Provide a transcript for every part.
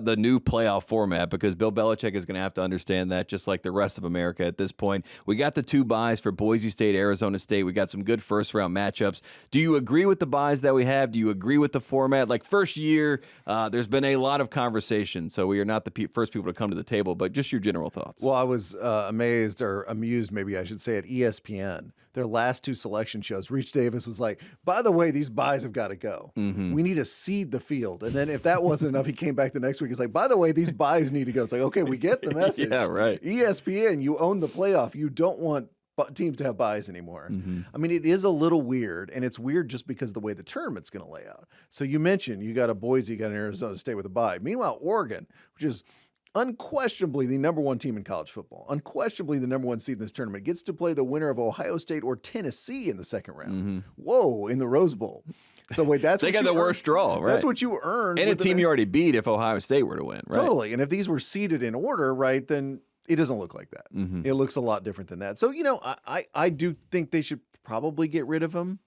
the new playoff format because Bill Belichick is going to have to understand that just like the rest of America at this point. We got the 2 byes for Boise State, Arizona State. We got some good first-round matchups. Do you agree with the byes that we have? Do you agree with the format? Like first year, there's been a lot of conversation, so we are not the first people to come to the table, but just your general thoughts. Well, I was amazed or amused, maybe I should say, at ESPN. Their last 2 selection shows, Reach Davis was like, by the way, these byes have got to go. We need to seed the field. And then if that wasn't enough, he came back the next week. He's like, by the way, these byes need to go. It's like, okay, we get the message. Yeah, right. ESPN, you own the playoff. You don't want teams to have byes anymore. I mean, it is a little weird, and it's weird just because of the way the tournament's going to lay out. So you mentioned you got a Boise, you got an Arizona State with a bye. Meanwhile, Oregon, which is unquestionably the number 1 team in college football, unquestionably the number 1 seed in this tournament, gets to play the winner of Ohio State or Tennessee in the second round. Whoa, in the Rose Bowl. So wait, that's they got the worst draw, right? That's what you earned. And a team you already beat if Ohio State were to win, right? Totally. And if these were seeded in order, right, then it doesn't look like that. It looks a lot different than that. So, I do think they should probably get rid of them.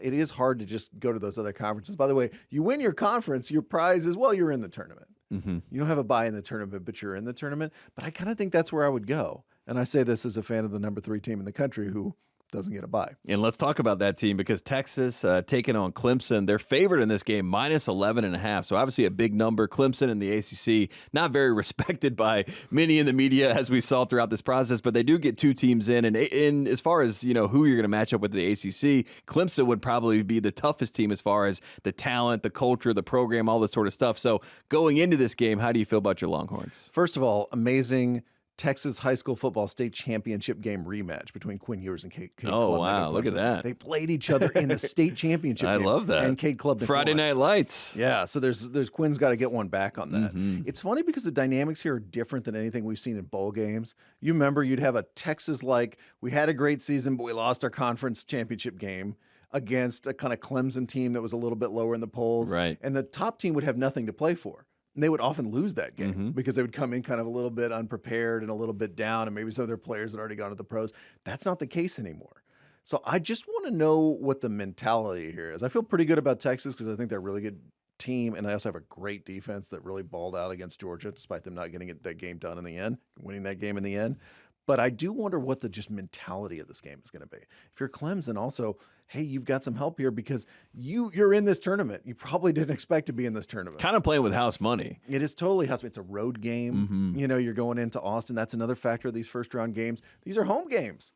It is hard to just go to those other conferences. By the way, you win your conference, your prize is, well, you're in the tournament. You don't have a bye in the tournament, but you're in the tournament. But I kind of think that's where I would go. And I say this as a fan of the number 3 team in the country who doesn't get a bye. And let's talk about that team because Texas taking on Clemson. They're favored in this game, minus 11.5. So obviously a big number. Clemson in the ACC, not very respected by many in the media as we saw throughout this process, but they do get 2 teams in. And as far as, who you're going to match up with the ACC, Clemson would probably be the toughest team as far as the talent, the culture, the program, all this sort of stuff. So going into this game, how do you feel about your Longhorns? First of all, amazing Texas high school football state championship game rematch between Quinn Ewers and Cade Club. Oh, wow. Look at that. They played each other in the state championship game. I love that. And Cade Club Friday Night Lights. Yeah, so there's Quinn's got to get one back on that. It's funny because the dynamics here are different than anything we've seen in bowl games. You remember you'd have a Texas-like, we had a great season, but we lost our conference championship game against a kind of Clemson team that was a little bit lower in the polls. Right. And the top team would have nothing to play for. And they would often lose that game because they would come in kind of a little bit unprepared and a little bit down, and maybe some of their players had already gone to the pros. That's not the case anymore. So I just want to know what the mentality here is. I feel pretty good about Texas because I think they're a really good team, and they also have a great defense that really balled out against Georgia, despite them not getting that game done in the end, winning that game in the end. But I do wonder what the just mentality of this game is going to be. If you're Clemson, also, hey, you've got some help here because you're in this tournament. You probably didn't expect to be in this tournament. Kind of playing with house money. It is totally house money. It's a road game. You're going into Austin. That's another factor of these first-round games. These are home games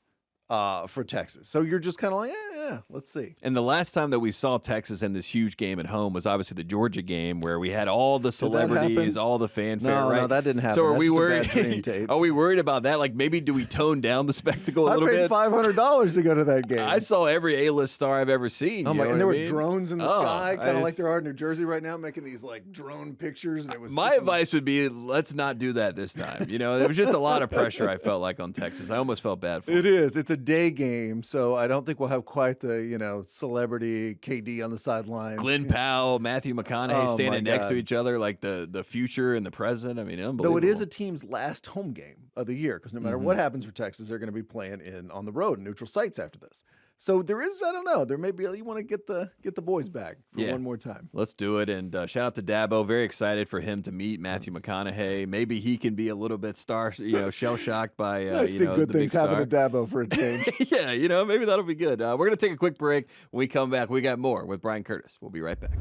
for Texas. So you're just kind of like, yeah, let's see. And the last time that we saw Texas in this huge game at home was obviously the Georgia game where we had all the celebrities, all the fanfare, right? No, that didn't happen. So are That's we just a worried? bad training tape. Are we worried about that? Like maybe do we tone down the spectacle a little bit? I paid $500 to go to that game. I saw every A-list star I've ever seen. Oh my! And there were drones in the sky, kind of just, like there are in New Jersey right now, making these like drone pictures. And it was my advice would be let's not do that this time. There was just a lot of pressure I felt like on Texas. I almost felt bad for it. them. It's a day game, so I don't think we'll have quite the celebrity KD on the sidelines. Glenn Powell, Matthew McConaughey standing next to each other like the future and the present. I mean, unbelievable. Though it is a team's last home game of the year, because no matter what happens for Texas, they're going to be playing on the road in neutral sites after this. So there is, I don't know, there may be you want to get the boys back for one more time. Let's do it. And shout out to Dabo. Very excited for him to meet Matthew McConaughey. Maybe he can be a little bit shell shocked by I see good things happen to Dabo for a change. Yeah, maybe that'll be good. We're gonna take a quick break. When we come back, we got more with Brian Curtis. We'll be right back.